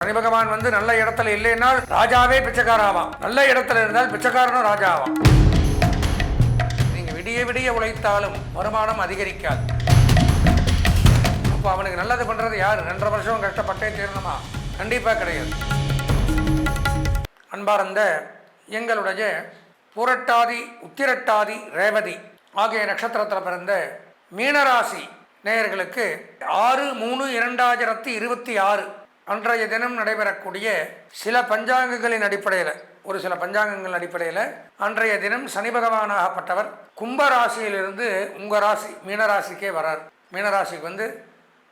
சனி பகவான் வந்து நல்ல இடத்துல இல்லைன்னால் ராஜாவே பிச்சைக்கார ஆவான், நல்ல இடத்துல இருந்தால் பிச்சைக்காரனும் ராஜா ஆவான். நீங்க விடிய விடிய உழைத்தாலும் வருமானம் அதிகரிக்காது. அப்போ அவனுக்கு நல்லது பண்றது யாரு? 2.5 வருஷம் கஷ்டப்பட்டே தீரணுமா? கண்டிப்பா கிடையாது. அன்பார்ந்த எங்களுடைய புரட்டாதி, உத்திரட்டாதி, ரேவதி ஆகிய நட்சத்திரத்தில் பிறந்த மீனராசி நேயர்களுக்கு 6/3/2026 அன்றைய தினம் நடைபெறக்கூடிய சில பஞ்சாங்கங்களின் அடிப்படையில், ஒரு சில பஞ்சாங்கங்கள் அடிப்படையில் அன்றைய தினம் சனி பகவானாகப்பட்டவர் கும்பராசியிலிருந்து உங்கள் ராசி மீனராசிக்கே வரார். மீனராசிக்கு வந்து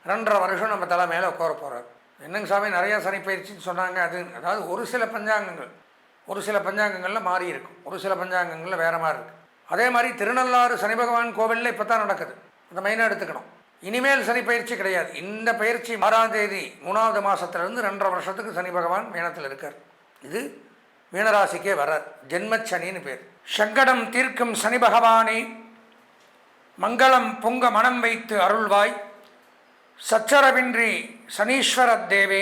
2.5 வருஷம் நம்ம தலை மேலே உட்கார போகிறார். என்னங்க சாமி நிறையா சனி பயிற்சின்னு சொன்னாங்க. அதாவது ஒரு சில பஞ்சாங்கங்களில் மாறி இருக்கும், ஒரு சில பஞ்சாங்கங்களில் வேறு மாதிரி இருக்குது. அதே மாதிரி திருநள்ளாறு சனி பகவான் கோவிலில் இப்போ தான் நடக்குது, அதை மெயினாக எடுத்துக்கணும். இனிமேல் சனி பயிற்சி கிடையாது. இந்த பயிற்சி 6ஆம் தேதி 3வது மாதத்துலேருந்து 2.5 வருஷத்துக்கு சனி பகவான் மீனத்தில் இருக்கார். இது மீனராசிக்கே வரார். ஜென்மச்சனின்னு பேர். சங்கடம் தீர்க்கும் சனி பகவானே, மங்களம் பொங்க மனம் வைத்து அருள்வாய், சச்சரவின்றி சனீஸ்வர தேவே,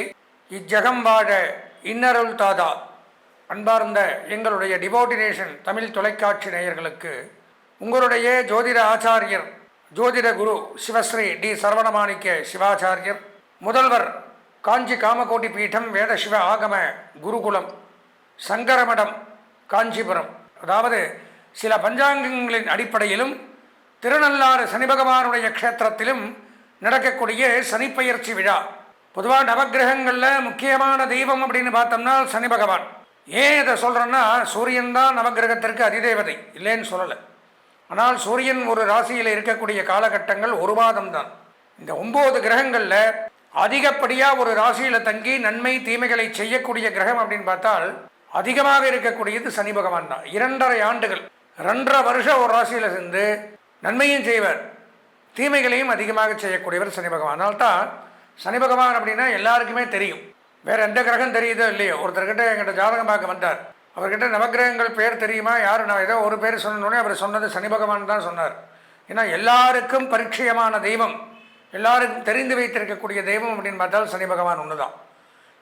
இஜகம் வாழ இன்னருள் தாதா. அன்பார்ந்த எங்களுடைய டிவோட்டினேஷன் தமிழ் தொலைக்காட்சி நேயர்களுக்கு உங்களுடைய ஜோதிட ஆச்சாரியர், ஜோதிட குரு சிவஸ்ரீ டி சரவணமாணிக்க சிவாச்சாரியர், முதல்வர் காஞ்சி காமகோட்டி பீடம் வேத சிவ ஆகம குருகுலம் சங்கரமடம் காஞ்சிபுரம், அதாவது சில பஞ்சாங்கங்களின் அடிப்படையிலும் திருநள்ளாறு சனி பகவானுடைய க்ஷேத்திரத்திலும் நடக்கக்கூடிய சனிப்பெயர்ச்சி விழா. பொதுவாக நவகிரகங்களில் முக்கியமான தெய்வம் அப்படின்னு பார்த்தோம்னா சனி பகவான். ஏன் இதை சொல்கிறேன்னா, சூரியன் தான் நவகிரகத்திற்கு அதிதேவதை, இல்லைன்னு சொல்லலை. ஆனால் சூரியன் ஒரு ராசியில் இருக்கக்கூடிய காலகட்டங்கள் ஒரு மாதம் தான். இந்த 9 கிரகங்களில் அதிகப்படியாக ஒரு ராசியில் தங்கி நன்மை தீமைகளை செய்யக்கூடிய கிரகம் அப்படின்னு பார்த்தால் அதிகமாக இருக்கக்கூடியது சனி பகவான் தான். 2.5 ஆண்டுகள், 2.5 வருஷம் ஒரு ராசியில் சேர்ந்து நன்மையும் செய்வார், தீமைகளையும் அதிகமாக செய்யக்கூடியவர் சனி பகவான். அதனால்தான் சனி பகவான் அப்படின்னா எல்லாருக்குமே தெரியும். வேறு எந்த கிரகம் தெரியுதோ இல்லையோ, ஒருத்தர்கிட்ட என்கிட்ட ஜாதகம் பார்க்க வந்தார், அவர்கிட்ட நவகிரகங்கள் பேர் தெரியுமா, யார், நான் ஏதோ ஒரு பேர் சொன்னோடனே அவர் சொன்னது சனி பகவான் தான் சொன்னார். ஏன்னா எல்லாருக்கும் பரிச்சயமான தெய்வம், எல்லாருக்கும் தெரிந்து வைத்திருக்கக்கூடிய தெய்வம் அப்படின்னு பார்த்தால் சனி பகவான் ஒன்று தான்.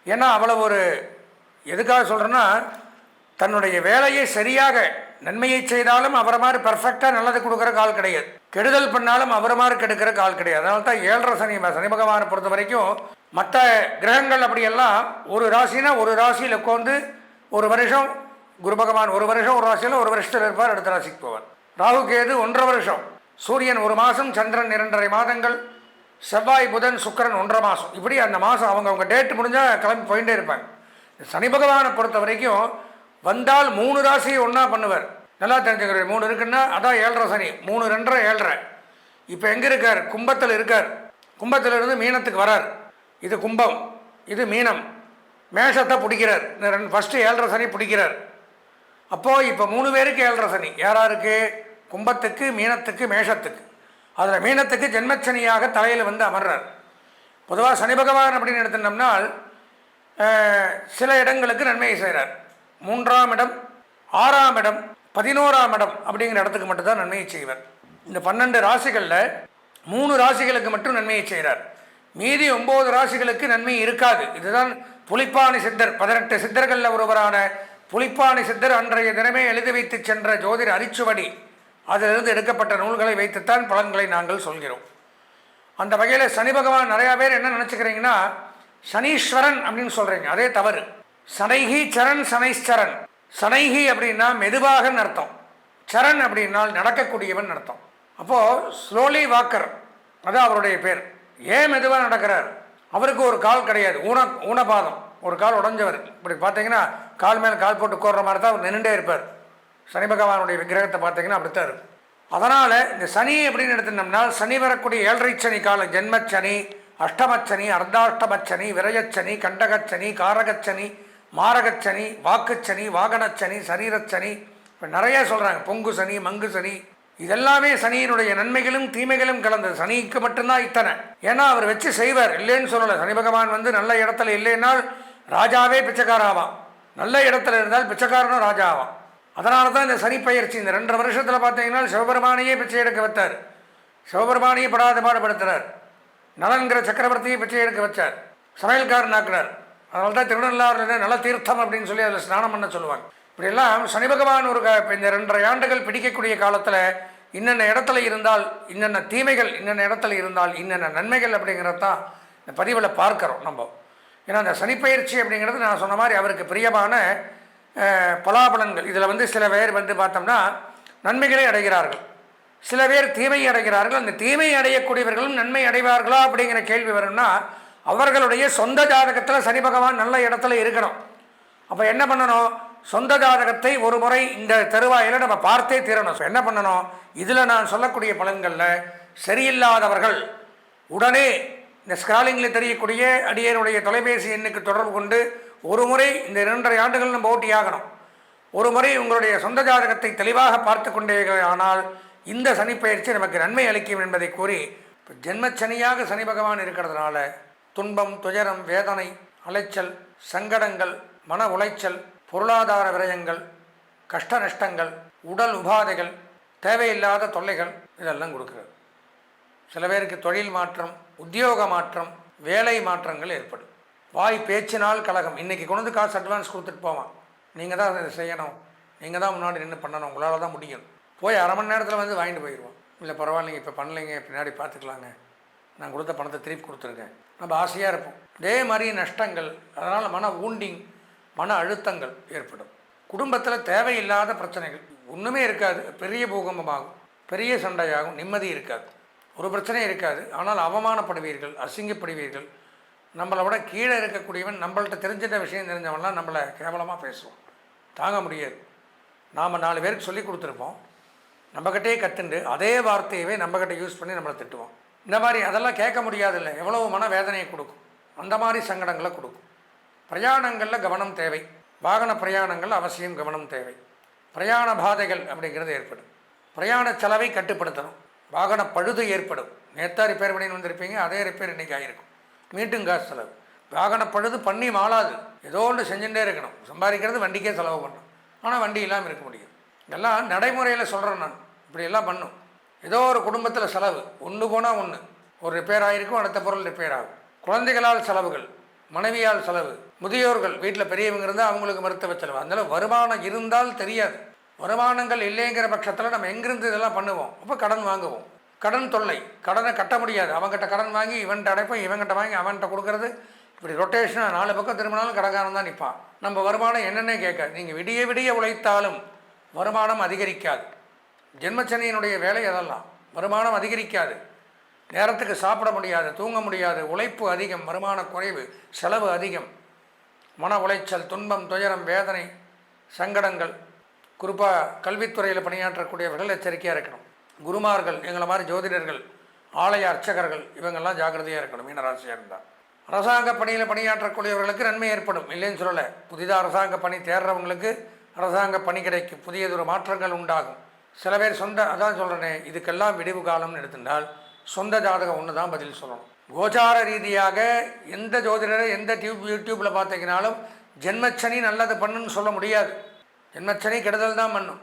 ஏன்னா அவ்வளோ ஒரு, எதுக்காக சொல்கிறேன்னா, தன்னுடைய வேலையை சரியாக நன்மையை செய்தாலும் அவரை மாதிரி பர்ஃபெக்டாக நல்லது கொடுக்குற கால் கிடையாது, கெடுதல் பண்ணாலும் அவரை மாதிரி கெடுக்கிற கால் கிடையாது. அதனால தான் 7.5 சனி பகவானை பொறுத்த வரைக்கும் மற்ற கிரகங்கள் அப்படியெல்லாம் ஒரு ராசினா ஒரு ராசியில் உட்காந்து ஒரு வருஷம், குரு பகவான் ஒரு வருஷம் ஒரு ராசியில் ஒரு வருஷத்தில் இருப்பார், அடுத்த ராசிக்கு போவார். ராகு கேது 1.5 வருஷம், சூரியன் 1 மாதம், சந்திரன் 2.5 மாதங்கள், செவ்வாய் புதன் சுக்கிரன் 1.5 மாதம். இப்படி அந்த மாதம் அவங்க டேட் முடிஞ்சால் கிளம்பி போயிட்டே இருப்பாங்க. சனி பகவானை பொறுத்த வரைக்கும் வந்தால் 3 ராசியை ஒன்றா பண்ணுவார். நல்லா தெரிஞ்சுக்கிற 3 இருக்குன்னா அதான் 7.5 சனி, 3 2.5 7.5. இப்போ எங்கே இருக்கார்? கும்பத்தில் இருக்கார். கும்பத்திலிருந்து மீனத்துக்கு வரார். இது கும்பம், இது மீனம். மேஷத்தை பிடிக்கிறார். ஃபஸ்ட்டு 7.5 சனி பிடிக்கிறார். அப்போது இப்போ 3 பேருக்கு 7.5 சனி. யாராருக்கு? கும்பத்துக்கு, மீனத்துக்கு, மேஷத்துக்கு. அதில் மீனத்துக்கு ஜென்மச்சனியாக தலையில் வந்து அமர்றார். பொதுவாக சனி பகவான் அப்படின்னு எடுத்துட்டோம்னால் சில இடங்களுக்கு நன்மையை செய்கிறார். 3ஆம் இடம், 6ஆம் இடம், 11ஆம் இடம் அப்படிங்கிற இடத்துக்கு மட்டும்தான் நன்மையை செய்வார். இந்த 12 ராசிகளில் 3 ராசிகளுக்கு மட்டும் நன்மையை செய்கிறார். மீதி 9 ராசிகளுக்கு நன்மை இருக்காது. இதுதான் புலிப்பாணி சித்தர், 18 சித்தர்களில் ஒருவரான புலிப்பாணி சித்தர் அன்றைய தினமே எழுதி வைத்து சென்ற ஜோதிட அரிச்சுவடி, அதிலிருந்து எடுக்கப்பட்ட நூல்களை வைத்துத்தான் பலன்களை நாங்கள் சொல்கிறோம். அந்த வகையில் சனி பகவான் நிறையா பேர் என்ன நினச்சிக்கிறீங்கன்னா சனீஸ்வரன் அப்படின்னு சொல்கிறீங்க, அதே தவறு. சனைஹி சரண் சனைஸ்வரன். சனைஹி அப்படின்னா மெதுவாகன்னு அர்த்தம், சரண் அப்படின்னால் நடக்கக்கூடியவன் அர்த்தம். அப்போது ஸ்லோலி வாக்கர், அது அவருடைய பேர். ஏன் மெதுவாக நடக்கிறார்? அவருக்கு ஒரு கால் கிடையாது, ஊனபாதம், ஒரு கால் உடஞ்சவர். இப்படி பார்த்தீங்கன்னா கால் மேலே கால் போட்டு கோர்ற மாதிரி தான் அவர் நின்றுட்டே இருப்பார். சனி பகவானுடைய விக்கிரகத்தை பார்த்தீங்கன்னா அப்படித்தான் இருக்கும். அதனால் இந்த சனி அப்படின்னு எடுத்துட்டோம்னா சனி வரக்கூடிய 7.5 சனி காலம், ஜென்மச்சனி, அஷ்டமச்சனி, அர்த்தாஷ்டமச்சனி, விரயச்சனி, கண்டகச்சனி, காரகச்சனி, மாரகச்சனி, வாக்குச்சனி, வாகனச்சனி, சரீரச்சனி, இப்போ நிறைய சொல்கிறாங்க. பொங்கு சனி, மங்கு சனி, இதெல்லாமே சனியினுடைய நன்மைகளும் தீமைகளும் கலந்தது. சனிக்கு மட்டும்தான் இத்தனை. ஏன்னா அவர் வச்சு செய்வார், இல்லைன்னு சொல்லலை. சனி பகவான் வந்து நல்ல இடத்துல இல்லைன்னால் ராஜாவே பிச்சைக்கார ஆவான், நல்ல இடத்துல இருந்தால் பிச்சைக்காரனும் ராஜா ஆவான். அதனால தான் இந்த சனி பயிற்சி இந்த 2.5 வருஷத்தில் பார்த்தீங்கன்னா சிவபெருமானையே பிச்சை எடுக்க வைத்தார், சிவபெருமானையே படாத பாடுபடுத்துகிறார். நலன்கிற சக்கரவர்த்தியை பிச்சை எடுக்க வச்சார், சமையல்காரன் ஆக்கினார். அதனால தான் திருநள்ளாறு நல தீர்த்தம் அப்படின்னு சொல்லி அதில் ஸ்நானம் பண்ண சொல்லுவாங்க. இப்படியெல்லாம் சனி பகவான் ஒரு இப்போ இந்த 2.5 ஆண்டுகள் பிடிக்கக்கூடிய காலத்தில் இன்னென்ன இடத்துல இருந்தால் இன்னென்ன தீமைகள், இன்னென்ன இடத்துல இருந்தால் இன்னென்ன நன்மைகள் அப்படிங்கிறது தான் இந்த பதிவில் பார்க்குறோம் நம்ம. ஏன்னா அந்த சனிப்பெயர்ச்சி அப்படிங்கிறது நான் சொன்ன மாதிரி அவருக்கு பிரியமான பலாபலன்கள். இதில் சில பேர் பார்த்தோம்னா நன்மைகளை அடைகிறார்கள், சில பேர் தீமையை அடைகிறார்கள். அந்த தீமை அடையக்கூடியவர்களும் நன்மை அடைவார்களா அப்படிங்கிற கேள்வி வரும்னா அவர்களுடைய சொந்த ஜாதகத்தில் சனி பகவான் நல்ல இடத்துல இருக்கணும். அப்போ என்ன பண்ணணும், சொந்த ஜாதகத்தை ஒரு முறை இந்த தருவாயில் நம்ம பார்த்தே தீரணும். என்ன பண்ணணும், இதில் நான் சொல்லக்கூடிய பலன்களில் சரியில்லாதவர்கள் உடனே இந்த ஸ்கிராலிங்கில் தெரியக்கூடிய அடியனுடைய தொலைபேசி எண்ணுக்கு தொடர்பு கொண்டு ஒரு முறை இந்த 2.5 ஆண்டுகள் நம்ம ஓட்டியாகணும். ஒரு முறை உங்களுடைய சொந்த ஜாதகத்தை தெளிவாக பார்த்து கொண்டே ஆனால் இந்த சனிப்பெயர்ச்சி நமக்கு நன்மை அளிக்கும் என்பதை கூறி, இப்போ ஜென்மச்சனியாக சனி பகவான் இருக்கிறதுனால துன்பம், துயரம், வேதனை, அலைச்சல், சங்கடங்கள், மன உளைச்சல், பொருளாதார விரயங்கள், கஷ்ட நஷ்டங்கள், உடல் உபாதைகள், தேவையில்லாத தொல்லைகள் இதெல்லாம் கொடுக்குறது. சில பேருக்கு தொழில் மாற்றம், உத்தியோக மாற்றம், வேலை மாற்றங்கள் ஏற்படும். வாய் பேச்சினால் கலகம். இன்றைக்கி கொண்டு காசு அட்வான்ஸ் கொடுத்துட்டு போவான், நீங்கள் தான் இதை செய்யணும், நீங்கள் தான் முன்னாடி நின்று பண்ணணும், உங்களால் தான் முடியும். போய் அரை மணி நேரத்தில் வாங்கிட்டு போயிடுவோம். இல்லை பரவாயில்லைங்க, இப்போ பண்ணலைங்க, பின்னாடி பார்த்துக்கலாங்க, நான் கொடுத்த பணத்தை திருப்பி கொடுத்துருக்கேன். நம்ம ஆசையாக இருப்போம். இதே மாதிரி நஷ்டங்கள், அதனால் மன ஊண்டிங், மன அழுத்தங்கள் ஏற்படும். குடும்பத்தில் தேவையில்லாத பிரச்சனைகள் ஒன்றுமே இருக்காது, பெரிய பூகம்பமாகும், பெரிய சண்டையாகும், நிம்மதி இருக்காது, ஒரு பிரச்சனையும் இருக்காது. ஆனால் அவமானப்படுவீர்கள், அசிங்கப்படுவீர்கள். நம்மளை விட கீழே இருக்கக்கூடியவன், நம்மள்கிட்ட தெரிஞ்சிட்ட விஷயம் தெரிஞ்சவன்லாம் நம்மளை கேவலமாக பேசுவோம், தாங்க முடியாது. நாம் 4 பேருக்கு சொல்லி கொடுத்துருப்போம், நம்மக்கிட்டே கற்றுண்டு அதே வார்த்தையவே நம்மக்கிட்ட யூஸ் பண்ணி நம்மளை திட்டுவோம். இந்த மாதிரி அதெல்லாம் கேட்க முடியாதில்லை, எவ்வளவு மன வேதனையை கொடுக்கும், அந்த மாதிரி சங்கடங்களை கொடுக்கும். பிரயாணங்களில் கவனம் தேவை. வாகன பிரயாணங்கள் அவசியம் கவனம் தேவை. பிரயாண பாதைகள் அப்படிங்கிறது ஏற்படும். பிரயாண செலவை கட்டுப்படுத்தணும். வாகன பழுது ஏற்படும். நேற்றா ரிப்பேர் பண்ணின்னு வந்திருப்பீங்க, அதே ரிப்பேர் இன்றைக்கி ஆகிருக்கும், மீட்டும் காசு செலவு. வாகன பழுது பண்ணி மாளாது, ஏதோ ஒன்று செஞ்சுட்டே இருக்கணும். சம்பாதிக்கிறது வண்டிக்கே செலவு பண்ணணும், ஆனால் வண்டி இல்லாமல் இருக்க முடியும். இதெல்லாம் நடைமுறையில் சொல்கிறேன் நான். இப்படியெல்லாம் பண்ணும். ஏதோ ஒரு குடும்பத்தில் செலவு ஒன்று போனால் ஒன்று, ஒரு ரிப்பேர் ஆகிருக்கும், அடுத்த பொருள் ரிப்பேர் ஆகும். குழந்தைகளால் செலவுகள், மனைவியால் செலவு, முதியோர்கள் வீட்டில் பெரியவங்க இருந்தால் அவங்களுக்கு மருத்துவ செலவு. அதனால் வருமானம் இருந்தால் தெரியாது. வருமானங்கள் இல்லைங்கிற பட்சத்தில் நம்ம எங்கிருந்து இதெல்லாம் பண்ணுவோம். அப்போ கடன் வாங்குவோம். கடன் தொல்லை, கடனை கட்ட முடியாது. அவங்ககிட்ட கடன் வாங்கி இவன்கிட்ட அடைப்போம், இவங்ககிட்ட வாங்கி அவன்கிட்ட கொடுக்கறது. இப்படி ரொட்டேஷனாக 4 பக்கம் திரும்பினாலும் கடன்காரன் தான் நிற்பான். நம்ம வருமானம் என்னென்னே கேட்காது. நீங்கள் விடிய விடிய உழைத்தாலும் வருமானம் அதிகரிக்காது. ஜென்மச்சனியினுடைய வேலை அதெல்லாம். வருமானம் அதிகரிக்காது, நேரத்துக்கு சாப்பிட முடியாது, தூங்க முடியாது, உழைப்பு அதிகம், வருமான குறைவு, செலவு அதிகம், மன உளைச்சல், துன்பம், துயரம், வேதனை, சங்கடங்கள். குறிப்பாக கல்வித்துறையில் பணியாற்றக்கூடியவர்கள் எச்சரிக்கையாக இருக்கணும். குருமார்கள், எங்களை மாதிரி ஜோதிடர்கள், ஆலய அர்ச்சகர்கள், இவங்கெல்லாம் ஜாக்கிரதையாக இருக்கணும். மீனராசியாக இருந்தால் அரசாங்க பணியில் பணியாற்றக்கூடியவர்களுக்கு நன்மை ஏற்படும், இல்லைன்னு சொல்லலை. புதிதாக அரசாங்க பணி தேடுறவங்களுக்கு அரசாங்க பணி கிடைக்கும், புதியதொரு மாற்றங்கள் உண்டாகும். சில பேர் அதான் சொல்கிறேனே, இதுக்கெல்லாம் விடிவு காலம்னு எடுத்துட்டால் சொந்த ஜாதகம் ஒன்று தான் பதில் சொல்லணும். கோச்சார ரீதியாக எந்த ஜோதிடரை எந்த யூடியூப்பில் பார்த்தீங்கனாலும் ஜென்மச்சனி நல்லது பண்ணுன்னு சொல்ல முடியாது. ஜென்மச்சனி கெடுதல் தான் பண்ணும்.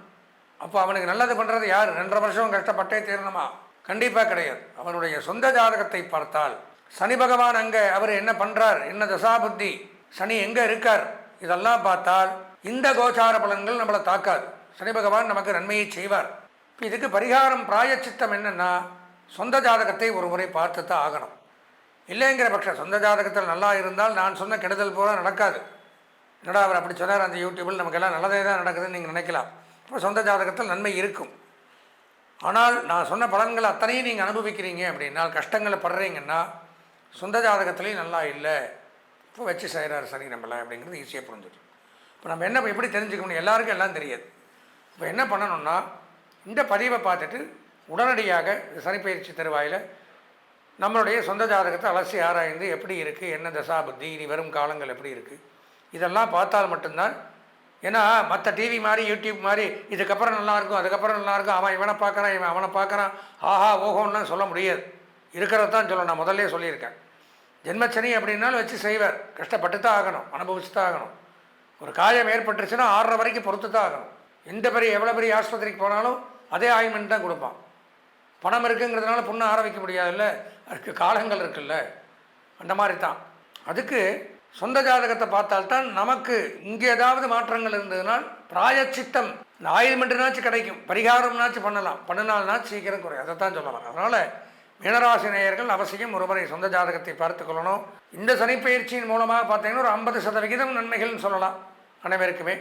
அப்போ அவனுக்கு நல்லது பண்ணுறது யார்? 2.5 வருஷம் கஷ்டப்பட்டே தீரணுமா? கண்டிப்பாக கிடையாது. அவனுடைய சொந்த ஜாதகத்தை பார்த்தால் சனி பகவான் அங்கே அவர் என்ன பண்ணுறார், என்ன தசாபுத்தி, சனி எங்கே இருக்கார், இதெல்லாம் பார்த்தால் இந்த கோச்சார பலன்கள் நம்மளை தாக்காது. சனி பகவான் நமக்கு நன்மையை செய்வார். இப்போ இதுக்கு பரிகாரம், பிராயச்சித்தம் என்னென்னா, சொந்த ஜாதகத்தை ஒரு முறை பார்த்து தான் ஆகணும். இல்லைங்கிற பட்சம் சொந்த ஜாதகத்தில் நல்லா இருந்தால் நான் சொன்ன கெடுதல் போல நடக்காது. என்னடா அவர் அப்படி சொன்னார் அந்த யூடியூப்பில், நமக்கெல்லாம் நல்லதே தான் நடக்குதுன்னு நீங்கள் நினைக்கலாம். இப்போ சொந்த ஜாதகத்தில் நன்மை இருக்கும். ஆனால் நான் சொன்ன பலன்கள் அத்தனையும் நீங்கள் அனுபவிக்கிறீங்க அப்படின்னா, கஷ்டங்களை படுறீங்கன்னா சொந்த ஜாதகத்துலேயும் நல்லா இல்லை, இப்போ வச்சு செய்கிறார் சனி நம்மளை அப்படிங்கிறது ஈஸியாக புரிஞ்சுட்டு. இப்போ நம்ம என்ன எப்படி தெரிஞ்சுக்கணும், எல்லாருக்கும் எல்லாம் தெரியாது. இப்போ என்ன பண்ணணும்னா, இந்த பதிவை பார்த்துட்டு உடனடியாக சனிப்பெயர்ச்சி தருவாயில் நம்மளுடைய சொந்த ஜாதகத்தை அலசி ஆராய்ந்து எப்படி இருக்குது, என்ன தசாபுத்தி, இனி வரும் காலங்கள் எப்படி இருக்குது, இதெல்லாம் பார்த்தால் மட்டும்தான். ஏன்னா மற்ற டிவி மாதிரி யூடியூப் மாதிரி இதுக்கப்புறம் நல்லாயிருக்கும், அதுக்கப்புறம் நல்லாயிருக்கும், அவன் இவனை பார்க்குறான், இவன் அவனை பார்க்குறான், ஆஹா ஓஹோன்னு சொல்ல முடியாது. இருக்கிறது தான் சொல்ல. நான் முதல்ல சொல்லியிருக்கேன், ஜென்மச்சனி அப்படின்னாலும் வச்சு செய்வார். கஷ்டப்பட்டு தான் ஆகணும், அனுபவிச்சு தான் ஆகணும். ஒரு காயம் ஏற்பட்டுருச்சுன்னா 6 வரைக்கும் பொறுத்து தான் ஆகணும். எந்த பெரிய எவ்வளோ பெரிய ஆஸ்பத்திரிக்கு போனாலும் அதே ஆயின்மெண்ட் தான் கொடுப்பான். பணம் இருக்குங்கிறதுனால புண்ணு ஆர வைக்க முடியாதுல்ல, அதுக்கு காலங்கள் இருக்குல்ல, அந்த மாதிரி தான். அதுக்கு சொந்த ஜாதகத்தை பார்த்தால்தான் நமக்கு இங்கே ஏதாவது மாற்றங்கள் இருந்ததுனால் பிராயச்சித்தம் இந்த ஆயில்மெண்ட்னாச்சும் கிடைக்கும், பரிகாரம்னாச்சும் பண்ணினால்னாச்சும் சீக்கிரம் குறையும். அதை தான் சொல்ல வரேன். அதனால் மீனராசி நேயர்கள் அவசியம் ஒருமுறை சொந்த ஜாதகத்தை பார்த்து கொள்ளணும். இந்த சனிப்பயிற்சியின் மூலமாக பார்த்தீங்கன்னா ஒரு 50% நன்மைகள்னு சொல்லலாம் அனைவருக்குமே.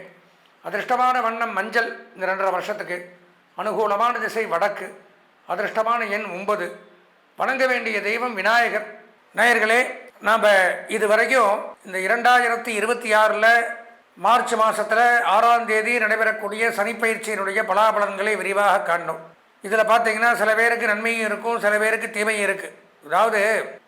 அதிர்ஷ்டமான வண்ணம் மஞ்சள் இந்த 2.5 வருஷத்துக்கு. அனுகூலமான திசை வடக்கு. அதிர்ஷ்டமான எண் 9. வணங்க வேண்டிய தெய்வம் விநாயகர். நேயர்களே, நாம் இதுவரைக்கும் இந்த 2026 மார்ச் மாதத்தில் 6ஆம் தேதி நடைபெறக்கூடிய சனிப்பயிற்சியினுடைய பலாபலன்களை விரிவாக காணணும். இதில் பார்த்தீங்கன்னா சில பேருக்கு நன்மையும் இருக்கும், சில பேருக்கு தீமையும் இருக்குது. அதாவது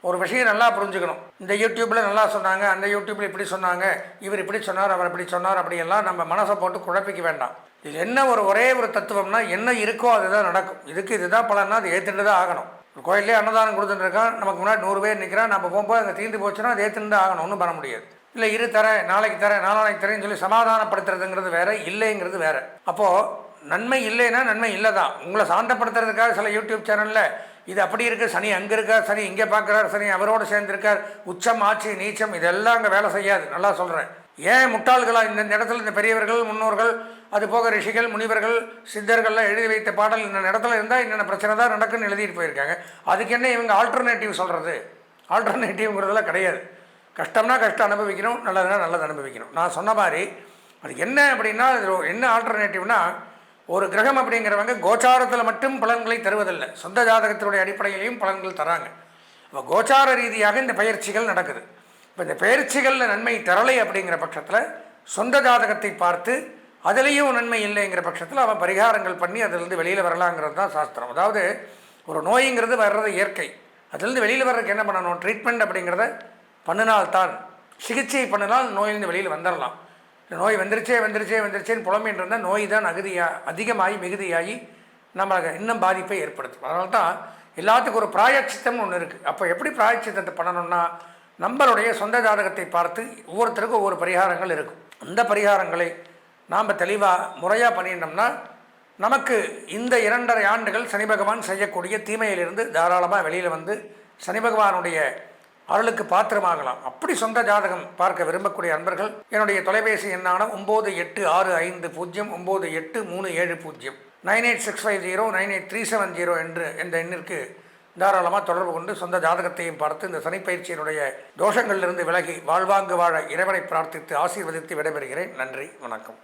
ஒரு விஷயம் நல்லா புரிஞ்சுக்கணும். இந்த யூடியூப்பில் நல்லா சொன்னாங்க, அந்த யூடியூப்பில் இப்படி சொன்னாங்க, இவர் இப்படி சொன்னார், அவர் இப்படி சொன்னார், அப்படியெல்லாம் நம்ம மனசை போட்டு குழப்பிக்க வேண்டாம். இது என்ன ஒரே ஒரு தத்துவம்னா என்ன இருக்கோ அதுதான் நடக்கும். இதுதான் பலன்னா அது ஏற்றுட்டு தான் ஆகணும். ஒரு கோயிலே அன்னதானம் கொடுத்துட்டு இருக்கான், நமக்கு முன்னாடி 100 பேர் நிற்கிறான், நம்ம போகும்போது அங்கே தீர்ந்து போச்சுன்னா அது ஏற்றுட்டு தான் ஆகணும், ஒன்றும் பண்ண முடியாது. இல்லை இரு தரேன், நாளைக்கு தரேன், நாளானைக்கு தரேன்னு சொல்லி சமாதானப்படுத்துறதுங்கிறது வேறு, இல்லைங்கிறது வேறு. அப்போது நன்மை இல்லைன்னா நன்மை இல்லை தான். உங்களை சாந்தப்படுத்துறதுக்காக சில யூடியூப் சேனலில் இது அப்படி இருக்குது, சனி அங்கே இருக்கார், சனி இங்கே பார்க்குறார், சனி அவரோடு சேர்ந்துருக்கார், உச்சம் ஆட்சி நீச்சம் இதெல்லாம் அங்கே வேலை செய்யாது. நல்லா சொல்கிறேன். ஏன் முட்டாள்களாக இந்த இடத்துல இந்த பெரியவர்கள் முன்னோர்கள் அது போக ரிஷிகள் முனிவர்கள் சித்தர்கள்லாம் எழுதி வைத்த பாடல் இந்த இடத்துல இருந்தால் என்னென்ன பிரச்சனை தான் நடக்குன்னு எழுதிட்டு போயிருக்காங்க. அதுக்கு என்ன இவங்க ஆல்டர்னேட்டிவ் சொல்கிறது? ஆல்டர்னேட்டிவ்ங்கிறதெல்லாம் கிடையாது. கஷ்டம்னா கஷ்டம் அனுபவிக்கணும், நல்லதுனா நல்லது அனுபவிக்கணும். நான் சொன்ன மாதிரி அது என்ன அப்படின்னா, என்ன ஆல்டர்னேட்டிவ்னா, ஒரு கிரகம் அப்படிங்கிறவங்க கோச்சாரத்தில் மட்டும் பலன்களை தருவதில்லை, சொந்த ஜாதகத்தினுடைய அடிப்படையிலையும் பலன்கள் தராங்க. இப்போ கோச்சார ரீதியாக இந்த பயிற்சிகள் நடக்குது. இப்போ இந்த பயிற்சிகளில் நன்மை தரலை அப்படிங்கிற பட்சத்தில் சொந்த ஜாதகத்தை பார்த்து அதுலேயும் நன்மை இல்லைங்கிற பட்சத்தில் அவன் பரிகாரங்கள் பண்ணி அதிலிருந்து வெளியில் வரலாங்கிறது தான் சாஸ்திரம். அதாவது ஒரு நோய்ங்கிறது வர்றது இயற்கை, அதுலேருந்து வெளியில் வர்றதுக்கு என்ன பண்ணணும்? ட்ரீட்மெண்ட் அப்படிங்கிறத பண்ணினால்தான், சிகிச்சை பண்ணினால் நோயிலிருந்து வெளியில் வந்துடலாம். நோய் வந்துருச்சேன்னு புலம்பின்னு இருந்தால் நோய் தான் அதிகமாகி மிகுதியாகி நம்மளுக்கு இன்னும் பாதிப்பை ஏற்படுத்தும். அதனால தான் எல்லாத்துக்கும் ஒரு பிராயச்சித்தம்னு ஒன்று இருக்குது. அப்போ எப்படி பிராயச்சித்தத்தை பண்ணணும்னா, நம்மளுடைய சொந்த ஜாதகத்தை பார்த்து ஒவ்வொருத்தருக்கும் ஒவ்வொரு பரிகாரங்கள் இருக்கும். அந்த பரிகாரங்களை நாம் தெளிவாக முறையாக பண்ணிட்டோம்னா நமக்கு இந்த 2.5 ஆண்டுகள் சனி பகவான் செய்யக்கூடிய தீமையிலிருந்து தாராளமாக வெளியில் வந்து சனி பகவானுடைய அருளுக்கு பாத்திரமாகலாம். அப்படி சொந்த ஜாதகம் பார்க்க விரும்பக்கூடிய அன்பர்கள் என்னுடைய தொலைபேசி எண்ணான 9865098370 9865098370 என்று இந்த எண்ணிற்கு தாராளமாக தொடர்பு கொண்டு சொந்த ஜாதகத்தையும் பார்த்து இந்த சனிப்பயிற்சியினுடைய தோஷங்களிலிருந்து விலகி வாழ்வாங்கு வாழ இறைவனை பிரார்த்தித்து ஆசீர்வதித்து விடைபெறுகிறேன். நன்றி, வணக்கம்.